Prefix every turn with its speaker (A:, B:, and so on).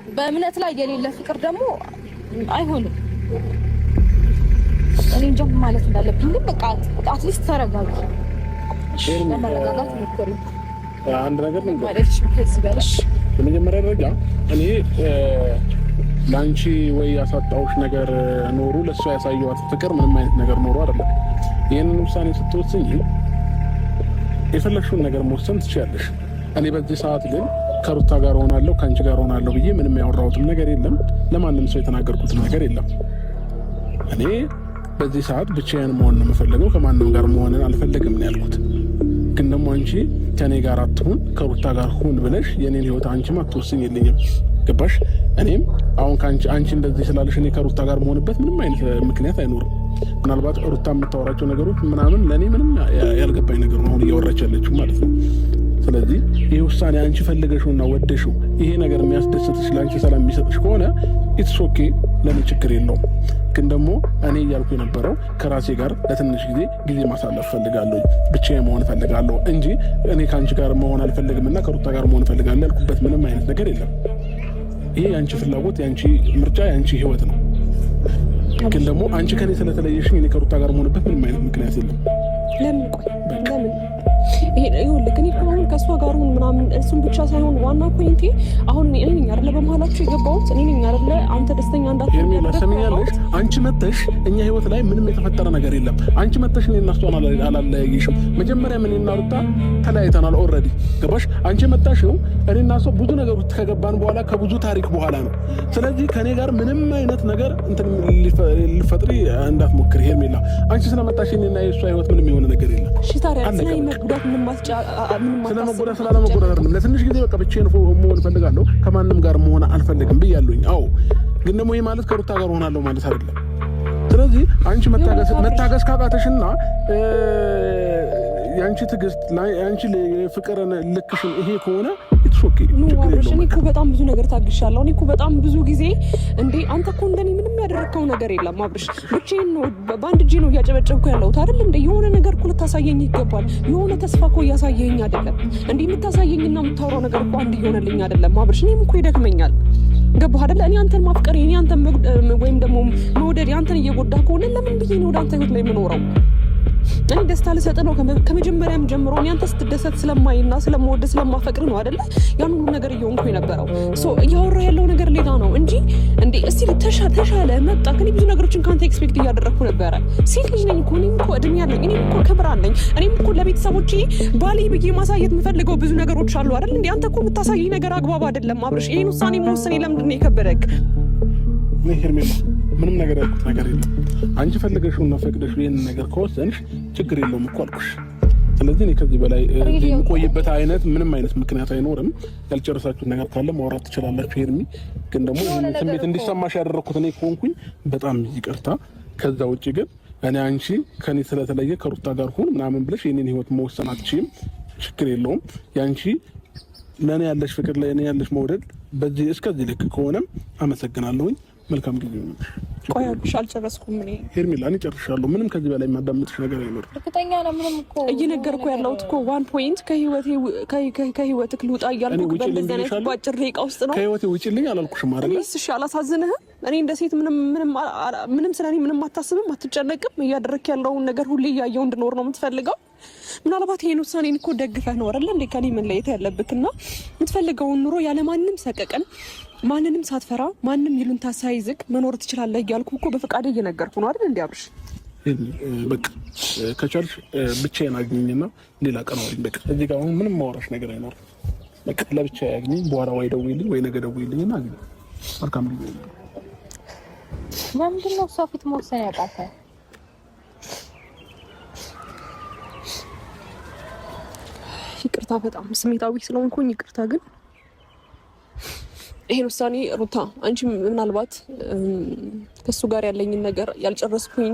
A: በእምነት ላይ የሌለ ፍቅር ደግሞ አይሆንም። እኔ እንጃ ማለት እንዳለብኝ ግን በቃ አትሊስት ተረጋጊ። ለመረጋጋት ሞክሪ።
B: አንድ ነገር ነው
A: ማለት ከዚህ በለሽ
B: በመጀመሪያ ደረጃ እኔ ላንቺ ወይ ያሳጣውሽ ነገር ኖሩ ለሷ ያሳየዋት ፍቅር ምንም አይነት ነገር ኖሩ አይደለም። ይሄንን ውሳኔ ስትወስኝ የፈለግሽውን ነገር መወሰን ትችያለሽ። እኔ በዚህ ሰዓት ግን ከሩታ ጋር ሆናለሁ ካንቺ ጋር ሆናለሁ ብዬ ምንም ያወራሁትም ነገር የለም። ለማንም ሰው የተናገርኩት ነገር የለም። እኔ በዚህ ሰዓት ብቻዬን መሆን ነው የምፈልገው፣ ከማንም ጋር መሆንን አልፈልግም ነው ያልኩት። ግን ደግሞ አንቺ ከኔ ጋር አትሁን ከሩታ ጋር ሁን ብለሽ የኔን ህይወት አንቺም አትወስኝልኝም። ገባሽ? እኔም አሁን አንቺ እንደዚህ ስላለሽ እኔ ከሩታ ጋር መሆንበት ምንም አይነት ምክንያት አይኖርም። ምናልባት ሩታ የምታወራቸው ነገሮች ምናምን ለእኔ ምንም ያልገባኝ ነገር ነው አሁን እያወራች ያለችው ማለት ነው። ስለዚህ ይህ ውሳኔ አንቺ ፈልገሽውና ወደሽው ይሄ ነገር የሚያስደስትሽ ለአንቺ ሰላም የሚሰጥሽ ከሆነ ኢትስ ኦኬ፣ ለኔ ችግር የለውም። ግን ደግሞ እኔ እያልኩ የነበረው ከራሴ ጋር ለትንሽ ጊዜ ማሳለፍ ፈልጋለሁ፣ ብቻዬን መሆን ፈልጋለሁ እንጂ እኔ ከአንቺ ጋር መሆን አልፈልግም እና ከሩታ ጋር መሆን ፈልጋለሁ ያልኩበት ምንም አይነት ነገር የለም። ይሄ የአንቺ ፍላጎት፣ የአንቺ ምርጫ፣ የአንቺ ህይወት ነው። ግን ደግሞ አንቺ ከኔ ስለተለየሽኝ እኔ ከሩታ ጋር መሆንበት ምንም አይነት ምክንያት የለም።
A: ለምን ይኸውልህ ግን አሁን ከእሷ ጋር ሁን ምናምን እሱም ብቻ ሳይሆን ዋና ፖይንቴ አሁን እኔ ነኝ አይደለ በመሀላችሁ የገባሁት እኔ ነኝ አይደለ አንተ ደስተኛ እንዳትሆን
B: ያደረኩት። አንቺ መተሽ እኛ ህይወት ላይ ምንም የተፈጠረ ነገር የለም። አንቺ መተሽ እኔ እና እሷን አላለያየሽም። መጀመሪያ ምን እና ሩታ ተለያይተናል ኦልሬዲ። ገባሽ? አንቺ መጣሽው እኔ እና እሷ ብዙ ነገር ውስጥ ከገባን በኋላ ከብዙ ታሪክ በኋላ ነው። ስለዚህ ከኔ ጋር ምንም አይነት ነገር እንትን ልፈጥሪ እንዳትሞክሪ ሄርሜላ። አንቺ ስለመጣሽ እኔ እና የእሷ ህይወት ምንም የሆነ ነገር የለም።
A: እሺ ታዲያ ስለመጉዳት ምንም
B: ስለመጎዳት ስላለመጎዳት አይደለም። ለትንሽ ጊዜ በቃ ብቻዬን መሆን እፈልጋለሁ፣ ከማንም ጋር መሆን አልፈልግም ብያለሁኝ። አዎ፣ ግን ደግሞ ይሄ ማለት ከሩታ ጋር ሆናለሁ ማለት አይደለም። ስለዚህ አንቺ መታገስ ካቃተሽና ያንቺ ትግስት ያንቺ ፍቅርን ልክሽን ይሄ ከሆነ ኦኬ
A: እኔ እኮ በጣም ብዙ ነገር ታግሻለሁ። እኔ እኮ በጣም ብዙ ጊዜ እንዴ አንተ እኮ እንደኔ ምንም ያደረከው ነገር የለም አብርሽ። ብቻዬን ነው በአንድ እጄ ነው እያጨበጨብኩ ያለሁት አይደል እንዴ? የሆነ ነገር እኮ ልታሳየኝ ይገባል። የሆነ ተስፋ እኮ እያሳየኝ አይደለም እንዴ? የምታሳየኝና የምታወራው ነገር እኮ አንድ እየሆነልኝ አይደለም አብርሽ። እኔም እኮ ይደክመኛል። ገባህ አይደለ? እኔ አንተን ማፍቀር እኔ አንተን ወይም ደግሞ መውደድ አንተን እየጎዳ ከሆነ ለምን ብዬ ነው ወደ አንተ ህይወት ላይ የምኖረው? እኔ ደስታ ልሰጥ ነው ከመጀመሪያም ጀምሮ እኔ አንተ ስትደሰት ስለማይና ስለምወድ ስለማፈቅር ነው አይደለ ያን ሁሉ ነገር እየሆንኩ የነበረው። እያወራ ያለው ነገር ሌላ ነው እንጂ እንዴ እስቲ ተሻለ መጣ ከኔ ብዙ ነገሮችን ካንተ ኤክስፔክት እያደረኩ ነበረ። ሴት ልጅ ነኝ እኮ እኔም እኮ እድሜ ያለኝ እኔም እኮ ክብር አለኝ። እኔም እኮ ለቤተሰቦቼ ባሌ ብዬ ማሳየት የምፈልገው ብዙ ነገሮች አሉ አይደል እንዴ? አንተ እኮ የምታሳየኝ ነገር አግባብ አይደለም አብርሽ። ይሄን ውሳኔ መወሰኔ ለምንድን ነው የከበደክ?
B: ምንም ነገር ያልኩት ነገር የለም። አንቺ ፈልገሽውና ፈቅደሽው ይሄን ነገር ከወሰንሽ ችግር የለውም እኮ አልኩሽ። ስለዚህ እኔ ከዚህ በላይ የምቆይበት አይነት ምንም አይነት ምክንያት አይኖርም። ያልጨረሳችሁት ነገር ካለ ማውራት ትችላላችሁ። ሄርሚ ግን ደግሞ ይሄን ስሜት እንዲሰማሽ ያደረኩት እኔ ከሆንኩኝ በጣም ይቅርታ። ከዛ ውጪ ግን እኔ አንቺ ከኔ ስለተለየ ከሩታ ጋር ሁን ምናምን ብለሽ የኔን ህይወት መወሰን አትችይም። ችግር የለውም። ያንቺ ለኔ ያለሽ ፍቅር ለኔ ያለሽ መውደድ በዚህ እስከዚህ ልክ ከሆነም አመሰግናለሁኝ። መልካም ጊዜ ነው።
A: ቆይ አልጨረስኩም። እኔ
B: ሄርሜላ እኔ ጨርሻለሁ። ምንም ከዚህ በላይ የማዳምጥሽ ነገር አይኖርም።
A: እርግጠኛ ነኝ። ምንም እኮ እየነገርኩህ ያለሁት እኮ ዋን ፖይንት ከህይወትህ ልውጣ እያልኩህ በእንደዚህ አይነት ባጭር ደቂቃ ውስጥ ነው።
B: ከህይወቴ ውጪልኝ አላልኩሽም አይደል?
A: እሺ አላሳዝንህም? እኔ እንደ ሴት ምንም ስለኔ ምንም አታስብም፣ አትጨነቅም። እያደረክ ያለውን ነገር ሁሌ እያየሁ እንድኖር ነው የምትፈልገው። ምናልባት ይሄን ውሳኔን እኮ ደግፈህ ነው አይደል እንዴ ከኔ መለየት ያለብክና የምትፈልገውን ኑሮ ያለማንም ሰቀቀን ማንንም ሳትፈራ ማንንም ይሉንታ ሳይዝግ መኖር ትችላለህ እያልኩ እኮ በፈቃድ እየነገርኩ ነው አይደል እንዴ አብርሽ?
B: በቃ ከቻልሽ ብቻዬን አግኝኝና ሌላ ቀን አውሪኝ። በቃ እዚህ ጋር አሁን ምንም ማውራሽ ነገር አይኖርም። በቃ ለብቻዬ አግኝኝ። በኋላ ወይ ደውይልኝ ወይ ነገ ደውይልኝና አግኝ። መልካም ጊዜ።
A: ለምንድን ነው ሰው ፊት መወሰን ያቃተህ? ይቅርታ በጣም ስሜታዊ ስለሆንኩኝ ይቅርታ። ግን ይሄን ውሳኔ ሩታ አንቺ ምናልባት ከሱ ጋር ያለኝን ነገር ያልጨረስኩኝ